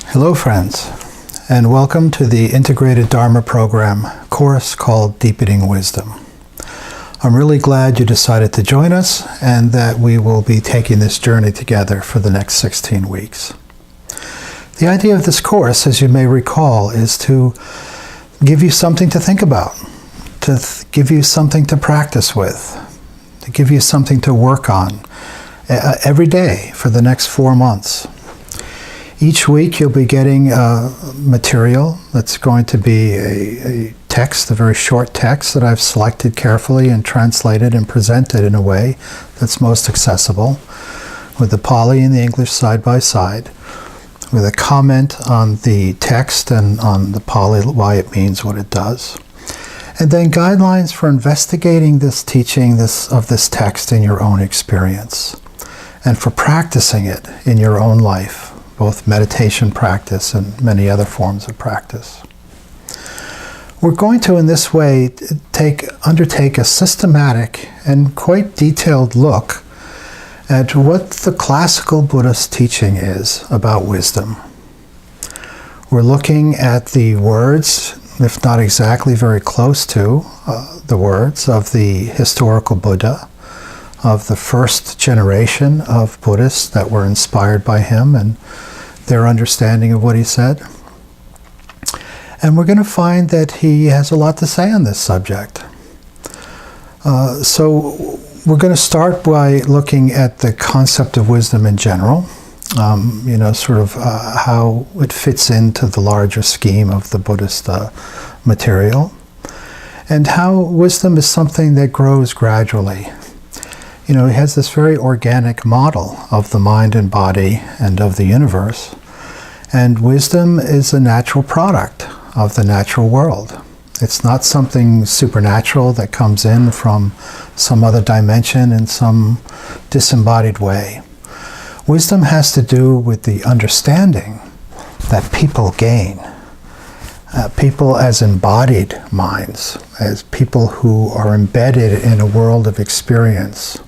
Hello friends, and welcome to the Integrated Dharma Program course called Deepening Wisdom. I'm really glad you decided to join us and that we will be taking this journey together for the next 16 weeks. The idea of this course, as you may recall, is to give you something to think about, to give you something to practice with, to give you something to work on every day for the next 4 months. Each week you'll be getting material that's going to be a text, a very short text that I've selected carefully and translated and presented in a way that's most accessible, with the Pali and the English side by side, with a comment on the text and on the Pali, why it means what it does. And then guidelines for investigating this teaching of this text in your own experience, and for practicing it in your own life, both meditation practice and many other forms of practice. We're going to, in this way, undertake a systematic and quite detailed look at what the classical Buddhist teaching is about wisdom. We're looking at the words, if not exactly very close to the words of the historical Buddha, of the first generation of Buddhists that were inspired by him and their understanding of what he said. And we're going to find that he has a lot to say on this subject. So we're going to start by looking at the concept of wisdom in general, how it fits into the larger scheme of the Buddhist material, and how wisdom is something that grows gradually. He has this very organic model of the mind and body and of the universe. And wisdom is a natural product of the natural world. It's not something supernatural that comes in from some other dimension in some disembodied way. Wisdom has to do with the understanding that people gain. People as embodied minds, as people who are embedded in a world of experience.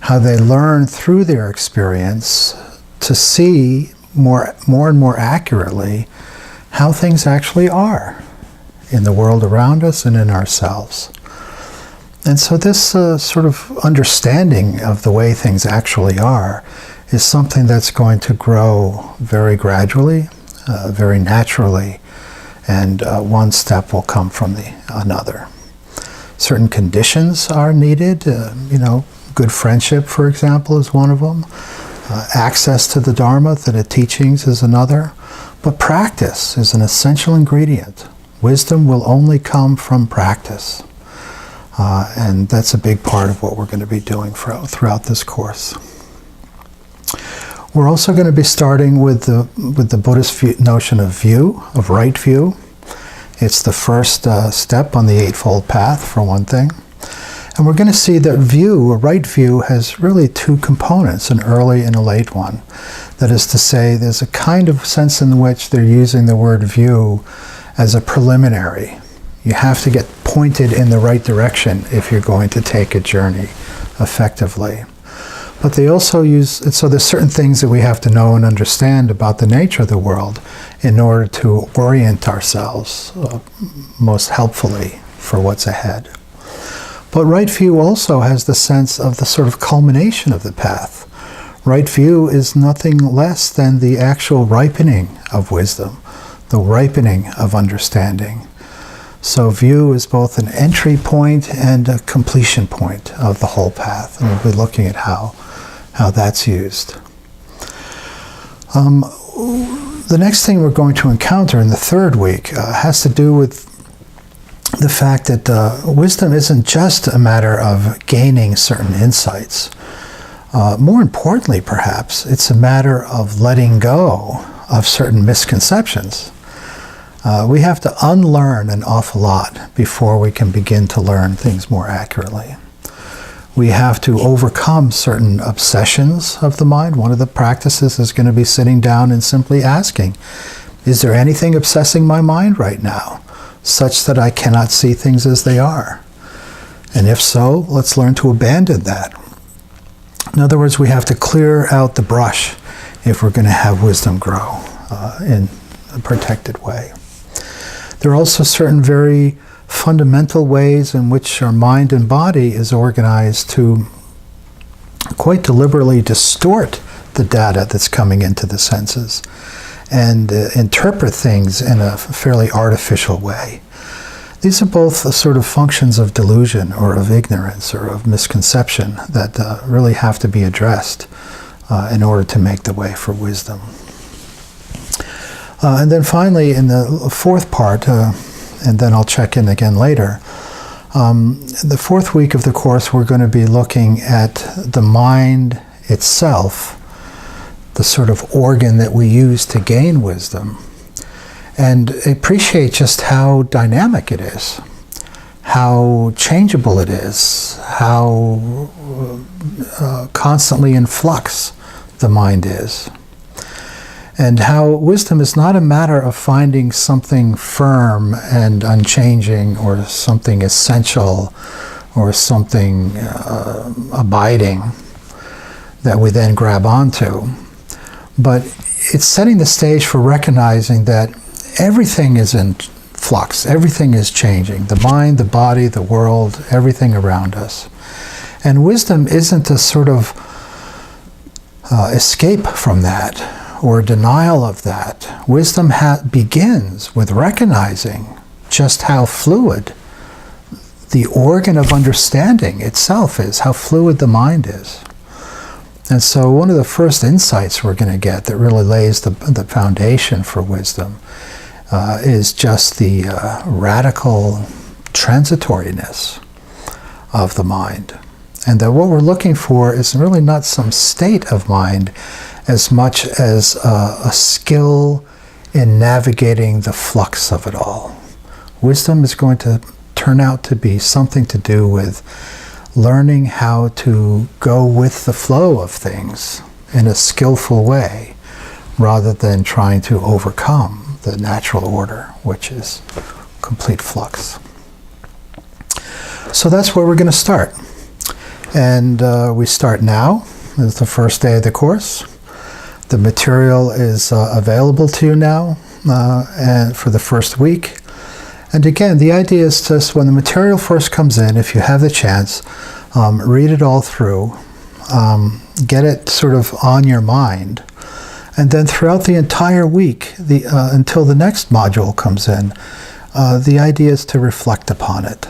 How they learn through their experience to see more and more accurately how things actually are in the world around us and in ourselves. And so this sort of understanding of the way things actually are is something that's going to grow very gradually, very naturally, and one step will come from another. Certain conditions are needed, good friendship, for example, is one of them. Access to the Dharma, to the teachings, is another. But practice is an essential ingredient. Wisdom will only come from practice. And that's a big part of what we're going to be doing throughout this course. We're also going to be starting with the Buddhist notion of view, of right view. It's the first step on the Eightfold Path, for one thing. And we're going to see that view, a right view, has really two components, an early and a late one. That is to say, there's a kind of sense in which they're using the word view as a preliminary. You have to get pointed in the right direction if you're going to take a journey effectively. But they also so there's certain things that we have to know and understand about the nature of the world in order to orient ourselves most helpfully for what's ahead. But right view also has the sense of the sort of culmination of the path. Right view is nothing less than the actual ripening of wisdom, the ripening of understanding. So view is both an entry point and a completion point of the whole path. And we'll be looking at how that's used. The next thing we're going to encounter in the third week has to do with the fact that wisdom isn't just a matter of gaining certain insights. More importantly, perhaps, it's a matter of letting go of certain misconceptions. We have to unlearn an awful lot before we can begin to learn things more accurately. We have to overcome certain obsessions of the mind. One of the practices is going to be sitting down and simply asking, is there anything obsessing my mind right now, such that I cannot see things as they are? And if so, let's learn to abandon that. In other words, we have to clear out the brush if we're going to have wisdom grow. in a protected way. There are also certain very fundamental ways in which our mind and body is organized to quite deliberately distort the data that's coming into the senses and interpret things in a fairly artificial way. These are both sort of functions of delusion or of ignorance or of misconception that really have to be addressed in order to make the way for wisdom. And then finally, in the fourth part, and then I'll check in again later, the fourth week of the course we're going to be looking at the mind itself, the sort of organ that we use to gain wisdom, and appreciate just how dynamic it is, how changeable it is, how constantly in flux the mind is, and how wisdom is not a matter of finding something firm and unchanging or something essential or something abiding that we then grab onto, but it's setting the stage for recognizing that everything is in flux, everything is changing, the mind, the body, the world, everything around us. And wisdom isn't a sort of escape from that or denial of that. Wisdom begins with recognizing just how fluid the organ of understanding itself is, how fluid the mind is. And so one of the first insights we're going to get that really lays the foundation for wisdom is just the radical transitoriness of the mind. And that what we're looking for is really not some state of mind as much as a skill in navigating the flux of it all. Wisdom is going to turn out to be something to do with learning how to go with the flow of things in a skillful way rather than trying to overcome the natural order, which is complete flux. So that's where we're going to start. And we start now. It's the first day of the course. The material is available to you now and for the first week. And again, the idea is just when the material first comes in, if you have the chance, read it all through, get it sort of on your mind, and then throughout the entire week, until the next module comes in, the idea is to reflect upon it,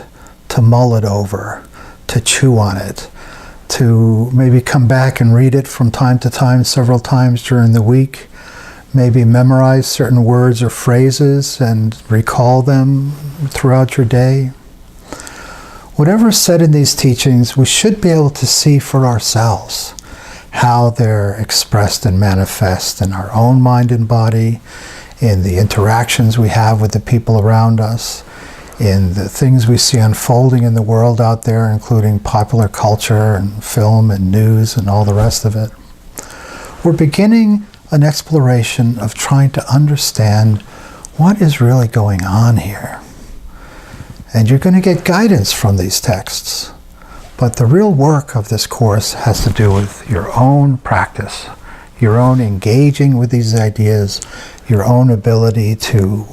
to mull it over, to chew on it, to maybe come back and read it from time to time, several times during the week, maybe memorize certain words or phrases and recall them throughout your day. Whatever is said in these teachings, we should be able to see for ourselves how they're expressed and manifest in our own mind and body, in the interactions we have with the people around us, in the things we see unfolding in the world out there, including popular culture and film and news and all the rest of it. We're beginning an exploration of trying to understand what is really going on here. And you're going to get guidance from these texts. But the real work of this course has to do with your own practice, your own engaging with these ideas, your own ability to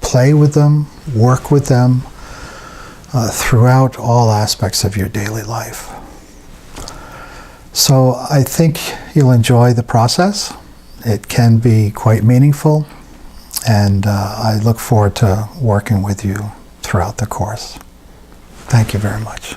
play with them, work with them throughout all aspects of your daily life. So I think you'll enjoy the process. It can be quite meaningful, and I look forward to working with you throughout the course. Thank you very much.